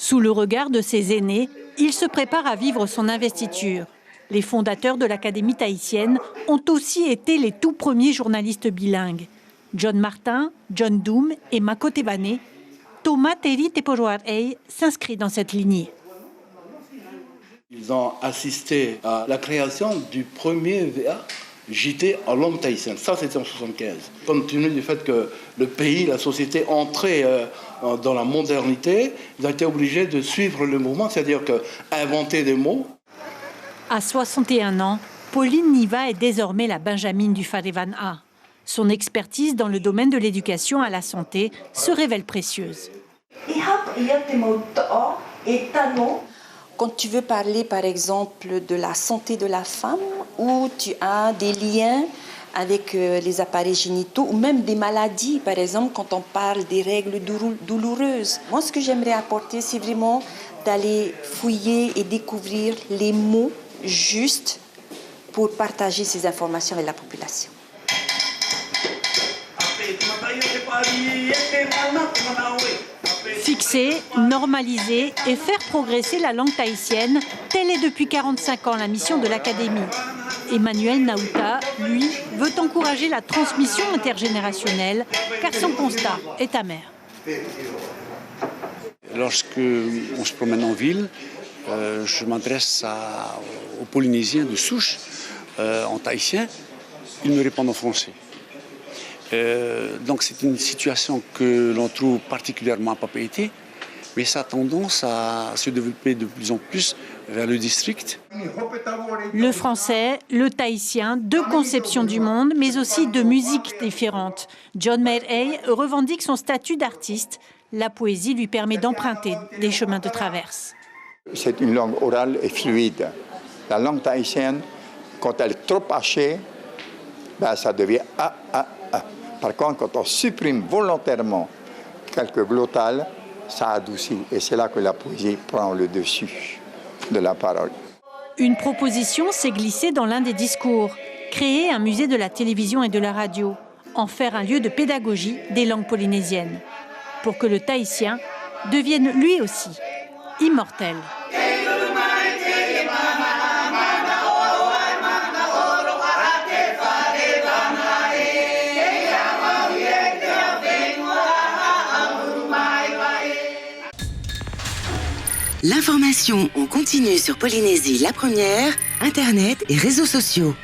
Sous le regard de ses aînés, il se prépare à vivre son investiture. Les fondateurs de l'Académie tahitienne ont aussi été les tout premiers journalistes bilingues. John Martin, John Doom et Mako Tebane, Thomas Teri Tepojoarei s'inscrit dans cette lignée. Ils ont assisté à la création du premier JT en langue tahitienne. Ça, c'était en 1975. Compte tenu du fait que le pays, la société entrait dans la modernité, ils ont été obligés de suivre le mouvement, c'est-à-dire inventer des mots. À 61 ans, Pauline Niva est désormais la Benjamine du Farevan A. Son expertise dans le domaine de l'éducation à la santé se révèle précieuse. Quand tu veux parler, par exemple, de la santé de la femme, où tu as des liens avec les appareils génitaux, ou même des maladies, par exemple, quand on parle des règles douloureuses. Moi, ce que j'aimerais apporter, c'est vraiment d'aller fouiller et découvrir les mots justes pour partager ces informations avec la population. Fixer, normaliser et faire progresser la langue tahitienne, telle est depuis 45 ans la mission de l'Académie. Emmanuel Naouta, lui, veut encourager la transmission intergénérationnelle, car son constat est amer. Lorsque on se promène en ville, je m'adresse aux Polynésiens de souche en tahitien, ils me répondent en français. Donc c'est une situation que l'on trouve particulièrement à Papeete, mais ça a tendance à se développer de plus en plus vers le district. Le français, le tahitien, deux conceptions du monde, mais aussi deux musiques différentes. John Merey revendique son statut d'artiste. La poésie lui permet d'emprunter des chemins de traverse. C'est une langue orale et fluide. La langue tahitienne, quand elle est trop hachée, ça devient A. Par contre, quand on supprime volontairement quelques glottales, ça adoucit. Et c'est là que la poésie prend le dessus de la parole. Une proposition s'est glissée dans l'un des discours. Créer un musée de la télévision et de la radio. En faire un lieu de pédagogie des langues polynésiennes. Pour que le tahitien devienne lui aussi immortel. L'information en continu sur Polynésie la première, Internet et réseaux sociaux.